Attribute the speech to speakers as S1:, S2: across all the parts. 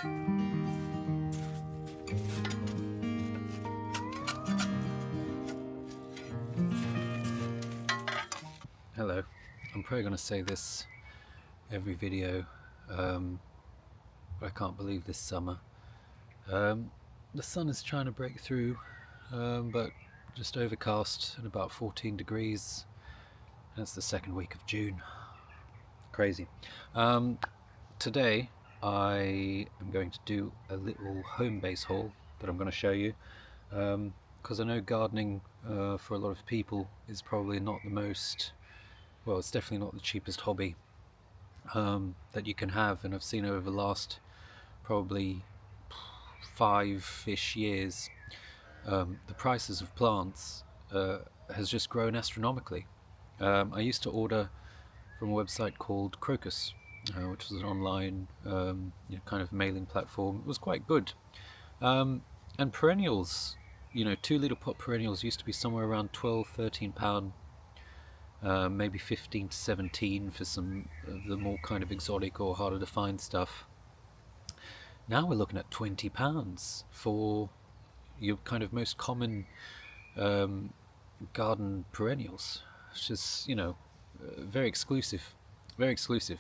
S1: Hello, I'm probably going to say this every video, but I can't believe this summer. The sun is trying to break through, but just overcast and about 14 degrees, and it's the second week of June. Crazy. Today I am going to do a little home base haul that I'm going to show you, because I know gardening for a lot of people is probably not the most, well, it's definitely not the cheapest hobby that you can have, and I've seen over the last probably 5-ish years the prices of plants has just grown astronomically. I used to order from a website called Crocus, which was an online kind of mailing platform. It was quite good, and perennials, 2 litre pot perennials used to be somewhere around £12-13, maybe 15 to 17 for some of the more kind of exotic or harder to find stuff. Now we're looking at £20 for your kind of most common garden perennials. It's just, very exclusive, very exclusive.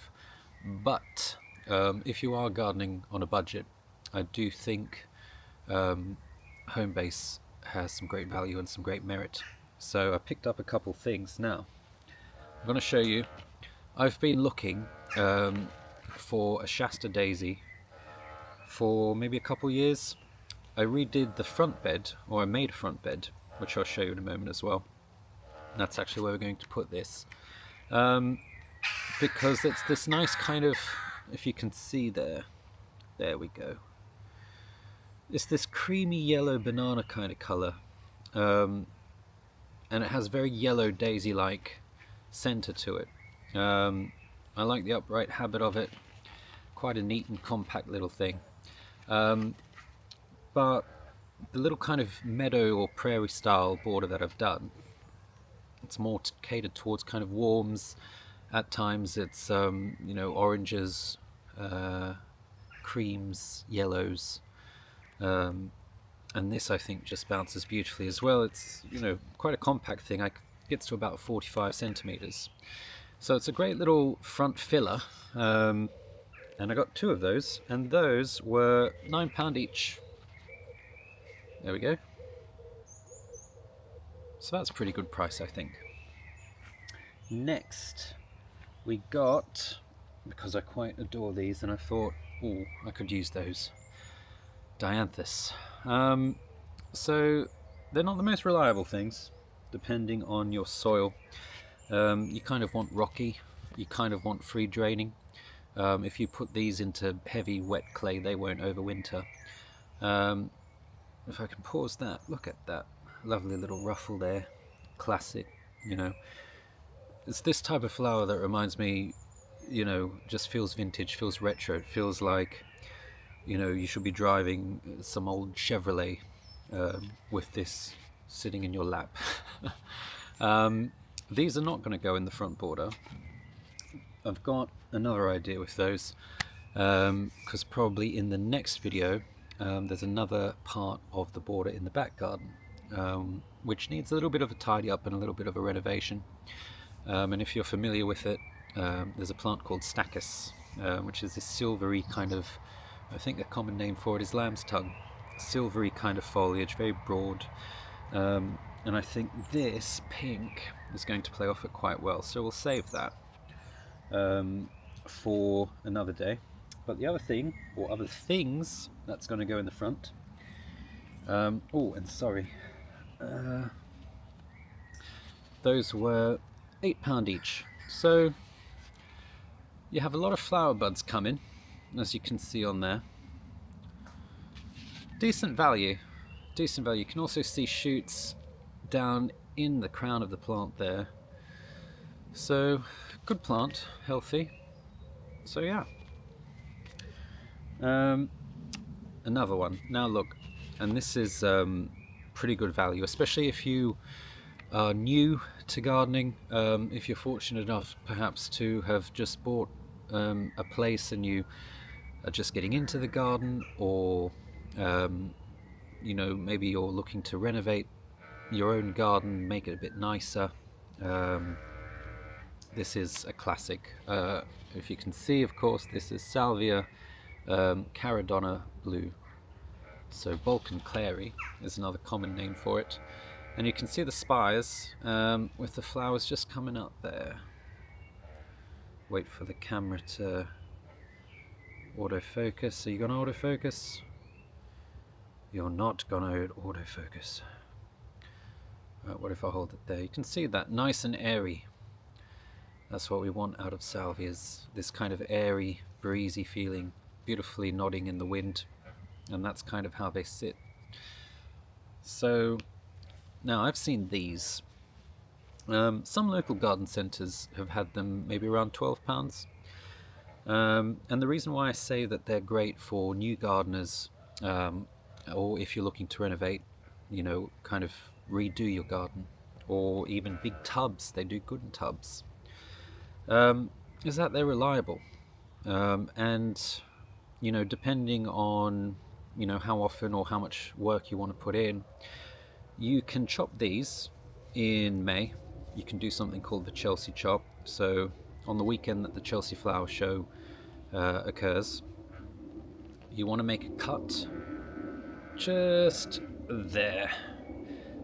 S1: But if you are gardening on a budget, I do think home base has some great value and some great merit. So I picked up a couple things. Now I'm going to show you. I've been looking for a Shasta daisy for maybe a couple years. I redid the front bed, or I made a front bed, which I'll show you in a moment as well. And that's actually where we're going to put this, because it's this nice kind of, if you can see there we go, it's this creamy yellow banana kind of colour, and it has very yellow daisy-like centre to it. I like the upright habit of it, quite a neat and compact little thing. But the little kind of meadow or prairie style border that I've done, it's more catered towards kind of warms. At times it's oranges, creams, yellows, and this I think just bounces beautifully as well. It's quite a compact thing. It gets to about 45 centimeters, so it's a great little front filler. And I got 2 of those, and those were £9 each. There we go. So that's a pretty good price, I think. Next we got, because I quite adore these and I thought, oh, I could use those, dianthus. So they're not the most reliable things, depending on your soil. You kind of want rocky, you kind of want free draining. If you put these into heavy wet clay, they won't overwinter. If I can pause that, look at that lovely little ruffle there, classic. It's this type of flower that reminds me, just feels vintage, feels retro. It feels like, you should be driving some old Chevrolet with this sitting in your lap. These are not going to go in the front border. I've got another idea with those, because probably in the next video there's another part of the border in the back garden which needs a little bit of a tidy up and a little bit of a renovation. And if you're familiar with it, there's a plant called stachys, which is this silvery kind of, I think the common name for it is lamb's tongue, silvery kind of foliage, very broad, and I think this pink is going to play off it quite well, so we'll save that for another day. But the other thing, or other things, that's going to go in the front, oh, and sorry, those were £8 each. So you have a lot of flower buds coming, as you can see on there. Decent value, decent value. You can also see shoots down in the crown of the plant there. So good plant, healthy. So yeah. Another one. Now look, and this is pretty good value, especially if you are new to gardening. If you're fortunate enough perhaps to have just bought a place and you are just getting into the garden, or you know, maybe you're looking to renovate your own garden, make it a bit nicer, this is a classic. If you can see, of course, this is Salvia Caradonna blue. So Balkan clary is another common name for it. And you can see the spires with the flowers just coming up there. Wait for the camera to autofocus. Are you gonna autofocus? You're not gonna autofocus. What if I hold it there? You can see that nice and airy. That's what we want out of salvias, this kind of airy, breezy feeling, beautifully nodding in the wind, and that's kind of how they sit. So now I've seen these. Some local garden centres have had them maybe around £12. And the reason why I say that they're great for new gardeners, or if you're looking to renovate, you know, kind of redo your garden, or even big tubs, they do good in tubs, is that they're reliable. And, you know, depending on, you know, how often or how much work you want to put in, you can chop these in May. You can do something called the Chelsea chop. So on the weekend that the Chelsea Flower Show occurs, you want to make a cut just there.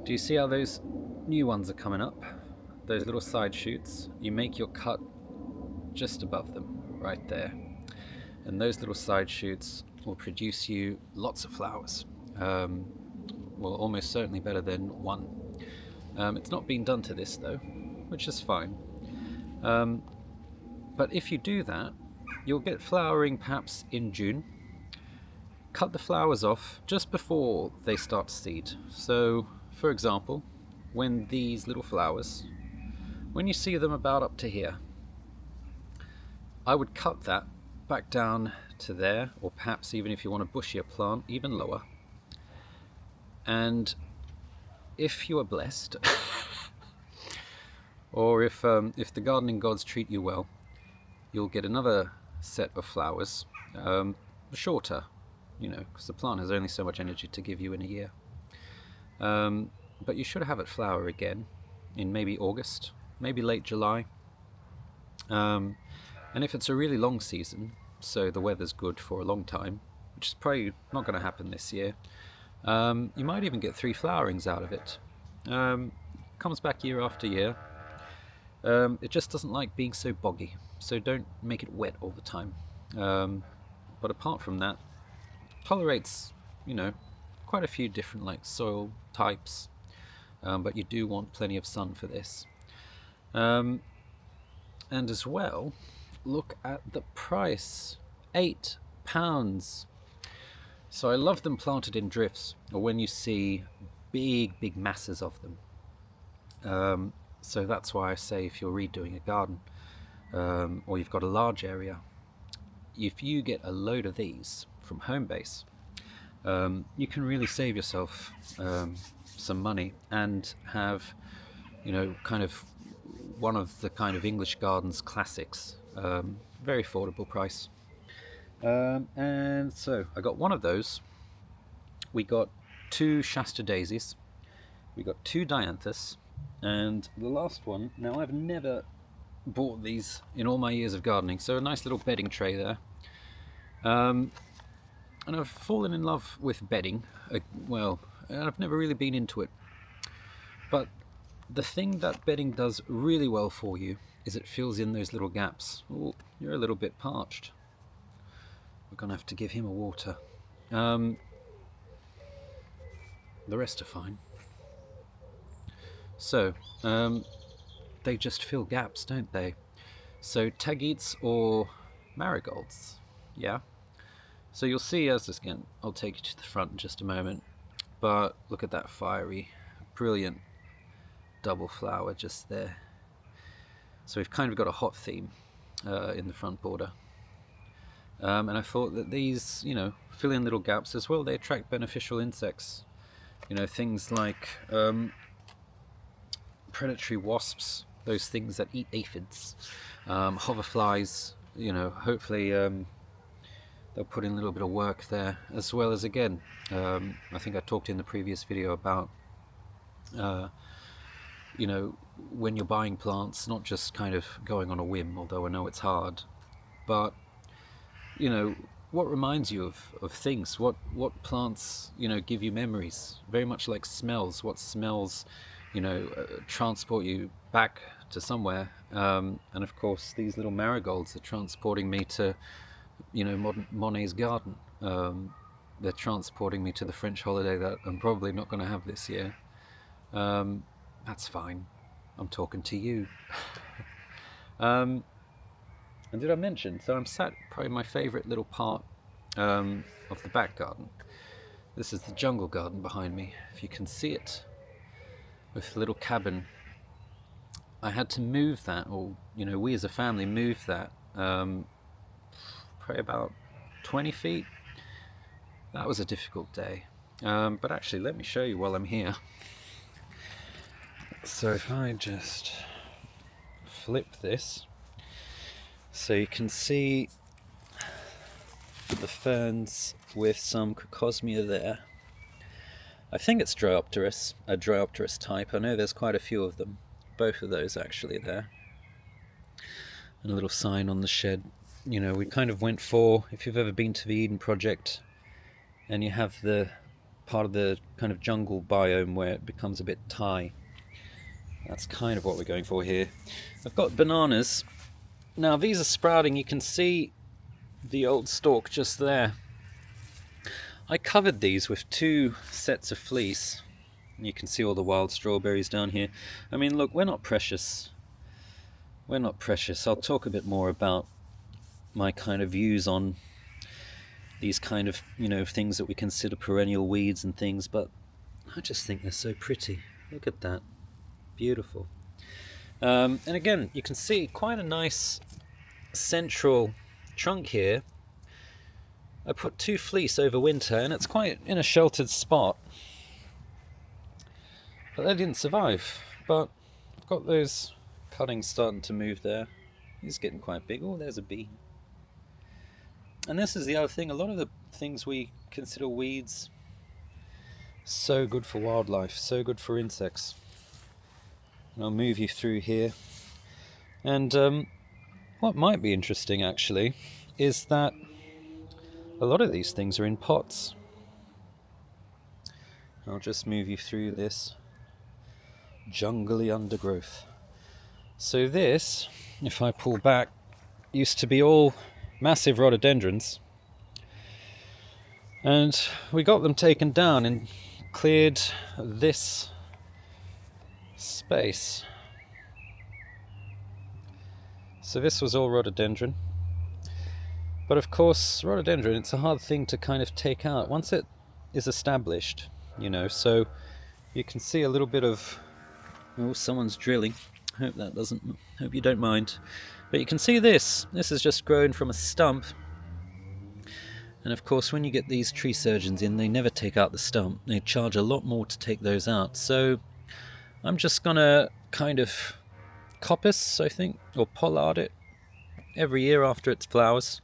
S1: Do you see how those new ones are coming up? Those little side shoots? You make your cut just above them, right there. And those little side shoots will produce you lots of flowers. Well, almost certainly better than one. It's not been done to this though, which is fine. But if you do that, you'll get flowering perhaps in June. Cut the flowers off just before they start to seed. So, for example, when these little flowers, when you see them about up to here, I would cut that back down to there, or perhaps even if you want a bushier plant, even lower. And if you are blessed, or if the gardening gods treat you well, you'll get another set of flowers, shorter, you know, because the plant has only so much energy to give you in a year. But you should have it flower again in maybe August, maybe late July. And if it's a really long season, so the weather's good for a long time, which is probably not going to happen this year, you might even get 3 flowerings out of it. Comes back year after year. It just doesn't like being so boggy, so don't make it wet all the time. But apart from that, tolerates, you know, quite a few different like soil types, but you do want plenty of sun for this. And as well, look at the price, £8. So I love them planted in drifts, or when you see big masses of them. So that's why I say if you're redoing a garden, or you've got a large area, if you get a load of these from home base, you can really save yourself some money and have, you know, kind of one of the kind of English gardens classics, very affordable price. And so I got one of those. We got 2 Shasta daisies, we got 2 dianthus, and the last one, now I've never bought these in all my years of gardening, so a nice little bedding tray there. And I've fallen in love with bedding. Well, I've never really been into it, but the thing that bedding does really well for you is it fills in those little gaps. Oh, you're a little bit parched. We're gonna have to give him a water. The rest are fine. So, they just fill gaps, don't they? So tagetes or marigolds, yeah? So you'll see as this, again, I'll take you to the front in just a moment, but look at that fiery, brilliant double flower just there. So we've kind of got a hot theme in the front border. And I thought that these, you know, fill in little gaps as well. They attract beneficial insects, you know, things like predatory wasps, those things that eat aphids, hoverflies, you know, hopefully the they'll put in a little bit of work there, as well as, again, I think I talked in the previous video about you know, when you're buying plants, not just kind of going on a whim, although I know it's hard, but you know, what reminds you of things, what plants, you know, give you memories, very much like smells, what smells, you know, transport you back to somewhere. And of course these little marigolds are transporting me to, you know, Monet's garden. They're transporting me to the French holiday that I'm probably not going to have this year. That's fine, I'm talking to you. And did I mention, so I'm sat probably my favourite little part of the back garden. This is the jungle garden behind me, if you can see it, with the little cabin. I had to move that, or you know, we as a family moved that probably about 20 feet. That was a difficult day, but actually let me show you while I'm here. So if I just flip this, so you can see the ferns with some crocosmia there. I think it's Dryopteris, a Dryopteris type. I know there's quite a few of them, both of those actually there. And a little sign on the shed. You know, we kind of went for, if you've ever been to the Eden Project and you have the part of the kind of jungle biome where it becomes a bit Thai, that's kind of what we're going for here. I've got bananas. Now these are sprouting. You can see the old stalk just there. I covered these with 2 sets of fleece. You can see all the wild strawberries down here. I mean, look, we're not precious. We're not precious. I'll talk a bit more about my kind of views on these kind of, you know, things that we consider perennial weeds and things, but I just think they're so pretty. Look at that. Beautiful. And again, you can see quite a nice central trunk here. I put 2 fleece over winter, and it's quite in a sheltered spot, but they didn't survive. But I've got those cuttings starting to move there. He's getting quite big. Oh, there's a bee. And this is the other thing, a lot of the things we consider weeds, so good for wildlife, so good for insects. And I'll move you through here. And what might be interesting actually is that a lot of these things are in pots. I'll just move you through this jungly undergrowth. So this, if I pull back, used to be all massive rhododendrons, and we got them taken down and cleared this space. So this was all rhododendron, but of course rhododendron, it's a hard thing to kind of take out once it is established, you know. So you can see a little bit of, oh, someone's drilling. Hope you don't mind. But you can see this has just grown from a stump. And of course when you get these tree surgeons in, they never take out the stump. They charge a lot more to take those out. So I'm just gonna kind of coppice, I think, or pollard it every year after it flowers,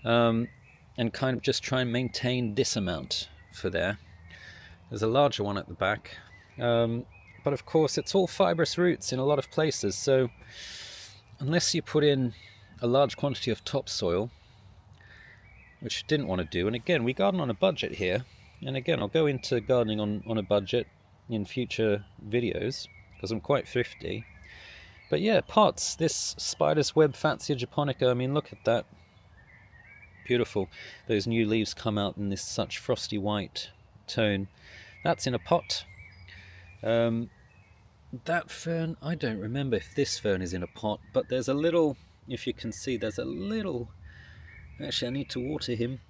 S1: and kind of just try and maintain this amount for there. There's a larger one at the back, but of course it's all fibrous roots in a lot of places, so unless you put in a large quantity of topsoil, which I didn't want to do, and again, we garden on a budget here, and again, I'll go into gardening on a budget in future videos, because I'm quite thrifty. But yeah, pots, this spider's web Fatsia japonica, I mean, look at that. Beautiful. Those new leaves come out in this such frosty white tone. That's in a pot. That fern, I don't remember if this fern is in a pot, but there's a little, if you can see, there's a little, actually I need to water him.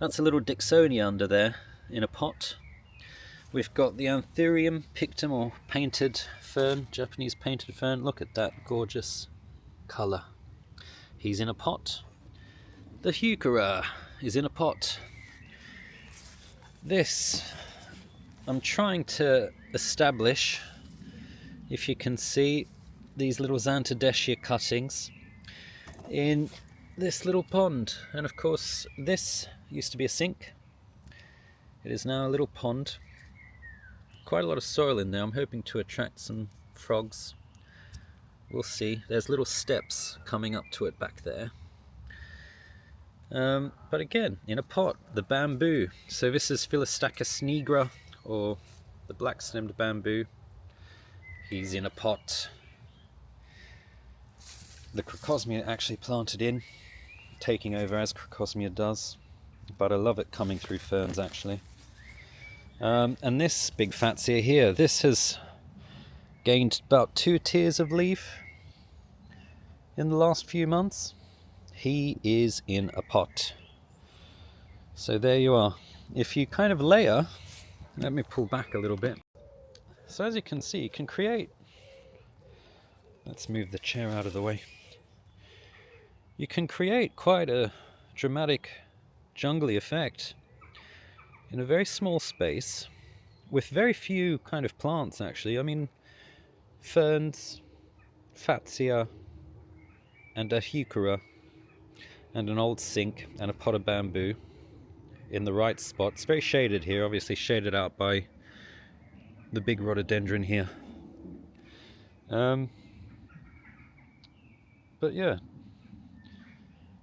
S1: That's a little Dixonia under there in a pot. We've got the Anthurium pictum, or painted fern, Japanese painted fern. Look at that gorgeous colour. He's in a pot. The Heuchera is in a pot. This, I'm trying to establish, if you can see, these little Xanthodeschia cuttings in this little pond. And of course this used to be a sink. It is now a little pond. Quite a lot of soil in there. I'm hoping to attract some frogs. We'll see. There's little steps coming up to it back there. But again, in a pot, the bamboo. So this is Philostachys nigra, or the black-stemmed bamboo. He's in a pot. The crocosmia actually planted in, taking over as crocosmia does. But I love it coming through ferns actually. And this big fatsia here, this has gained about 2 tiers of leaf in the last few months. He is in a pot. So there you are. If you kind of layer, let me pull back a little bit. So as you can see, you can create, let's move the chair out of the way. You can create quite a dramatic jungly effect in a very small space with very few kind of plants actually. I mean, ferns, fatsia, and a heuchera, and an old sink, and a pot of bamboo in the right spot. It's very shaded here, obviously shaded out by the big rhododendron here. But yeah,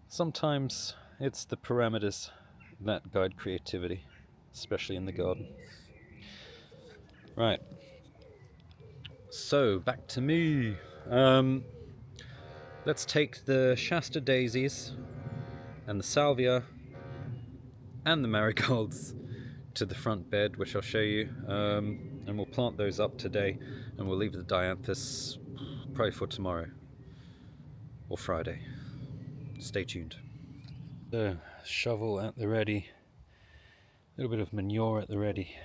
S1: sometimes it's the parameters that guide creativity, especially in the garden. Right, so back to me. Let's take the Shasta daisies and the salvia and the marigolds to the front bed, which I'll show you, and we'll plant those up today, and we'll leave the dianthus probably for tomorrow or Friday. Stay tuned. So, shovel at the ready, a little bit of manure at the ready,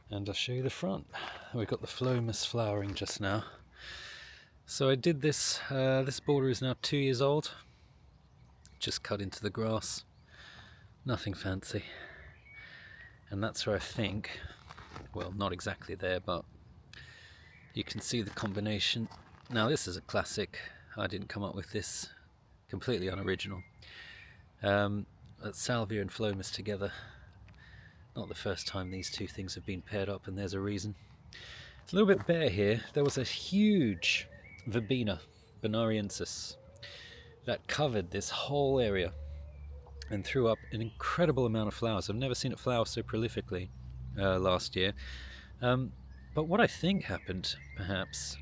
S1: and I'll show you the front. We've got the phlomis flowering just now. So I did this, this border is now 2 years old, just cut into the grass, nothing fancy. And that's where I think, well, not exactly there, but you can see the combination. Now this is a classic, I didn't come up with this, completely unoriginal. Salvia and phlomis together, not the first time these two things have been paired up, and there's a reason. It's a little bit bare here. There was a huge verbena, bonariensis, that covered this whole area and threw up an incredible amount of flowers. I've never seen it flower so prolifically last year. But what I think happened, perhaps,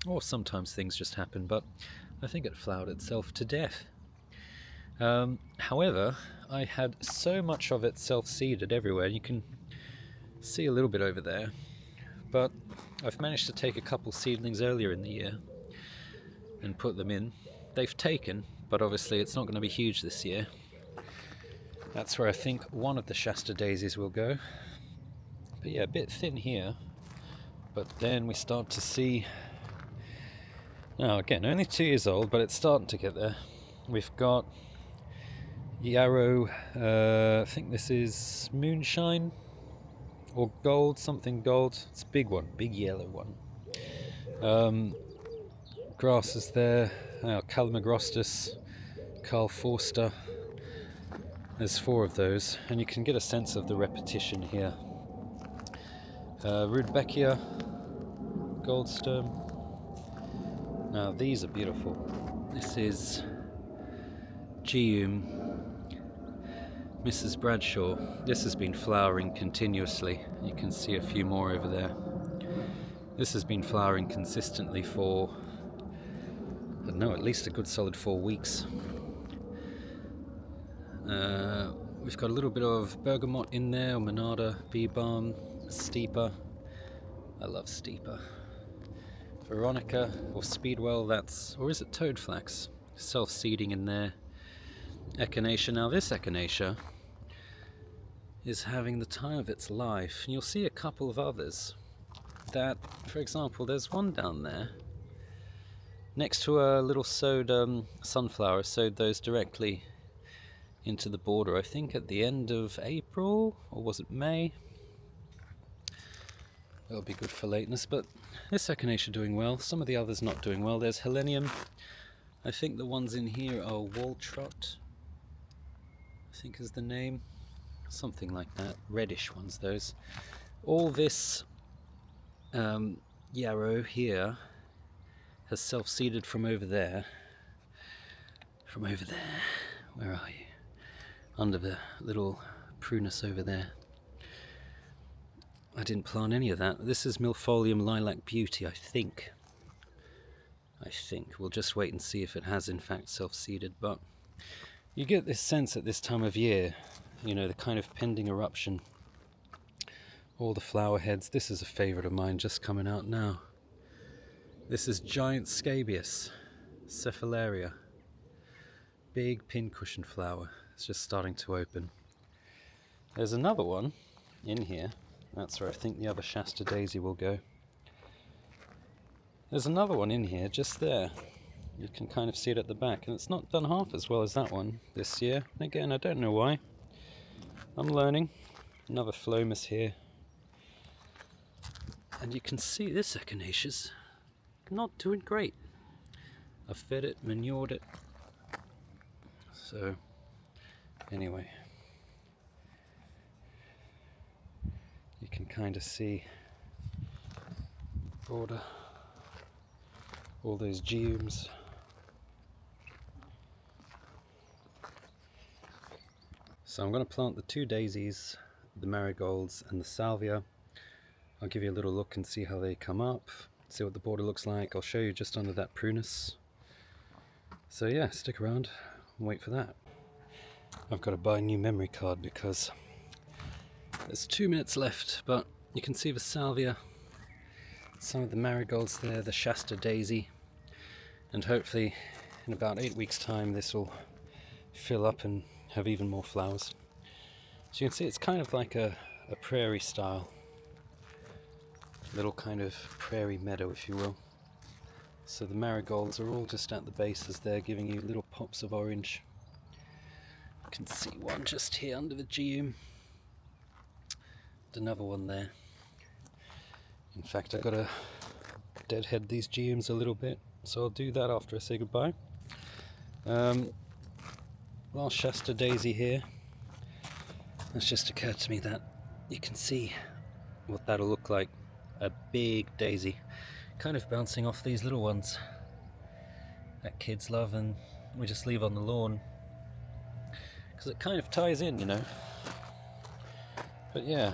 S1: or sometimes things just happen, but I think it flowered itself to death. However, I had so much of it self-seeded everywhere. You can see a little bit over there, but I've managed to take a couple seedlings earlier in the year and put them in. They've taken, but obviously it's not going to be huge this year. That's where I think one of the Shasta daisies will go. But yeah, a bit thin here, but then we start to see, now again, only 2 years old, but it's starting to get there. We've got yarrow, I think this is moonshine or gold, something gold. It's a big one, big yellow one. Grass is there, Calamagrostis, Carl Forster. There's 4 of those, and you can get a sense of the repetition here. Rudbeckia, Goldstem. Now these are beautiful. This is Geum, Mrs. Bradshaw. This has been flowering continuously. You can see a few more over there. This has been flowering consistently for, I don't know, at least a good solid 4 weeks. We've got a little bit of bergamot in there, Monarda, bee balm, steeper. I love steeper. Veronica or Speedwell, that's, or is it toadflax? Self-seeding in there. Echinacea. Now this echinacea is having the time of its life. And you'll see a couple of others that, for example, there's one down there next to a little sowed sunflower. Sowed those directly into the border, I think at the end of April, or was it May? That'll be good for lateness, but this echinacea doing well, some of the others not doing well. There's Helenium, I think the ones in here are wall trot, I think is the name, something like that. Reddish ones, those. All this yarrow here has self-seeded from over there. From over there. Where are you? Under the little prunus over there. I didn't plant any of that. This is Milfolium Lilac Beauty, I think. We'll just wait and see if it has in fact self-seeded, but you get this sense at this time of year, you know, the kind of pending eruption. All the flower heads. This is a favourite of mine just coming out now. This is giant scabious, cephalaria. Big pincushion flower. It's just starting to open. There's another one in here. That's where I think the other Shasta daisy will go. There's another one in here just there. You can kind of see it at the back, and it's not done half as well as that one this year. And again, I don't know why. I'm learning. Another phlomis here. And you can see this echinacea's not doing great. I've fed it, manured it. So, anyway. You can kind of see border, all those geums. So I'm going to plant the two daisies, the marigolds and the salvia. I'll give you a little look and see how they come up, see what the border looks like. I'll show you just under that prunus. So yeah, stick around and wait for that. I've got to buy a new memory card because there's 2 minutes left, but you can see the salvia, some of the marigolds there, the Shasta daisy, and hopefully in about 8 weeks time this will fill up and have even more flowers. So you can see it's kind of like a prairie style, little kind of prairie meadow if you will. So the marigolds are all just at the bases there, giving you little pops of orange. You can see one just here under the geum. Another one there. In fact, I've got to deadhead these geums a little bit, so I'll do that after I say goodbye. Last Shasta daisy here. It's just occurred to me that you can see what that'll look like. A big daisy, kind of bouncing off these little ones that kids love and we just leave on the lawn because it kind of ties in, you know. But yeah,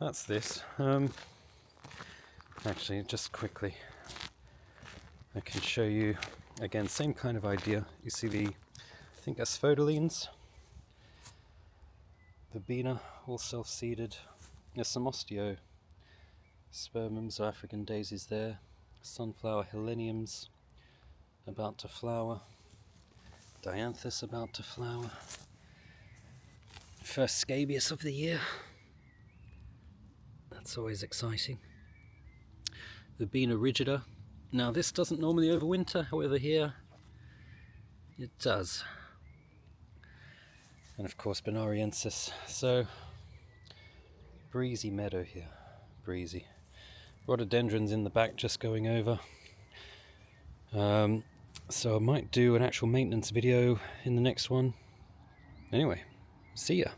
S1: that's this. Actually, just quickly, I can show you again, same kind of idea. You see the, I think asphodelenes, verbena, all self-seeded. There's some osteospermums or African daisies there, sunflower heleniums about to flower, dianthus about to flower, first scabious of the year. That's always exciting. Verbena rigida. Now this doesn't normally overwinter, however here it does. And of course Bonariensis. So breezy meadow here, breezy. Rhododendrons in the back just going over. So I might do an actual maintenance video in the next one. Anyway, see ya.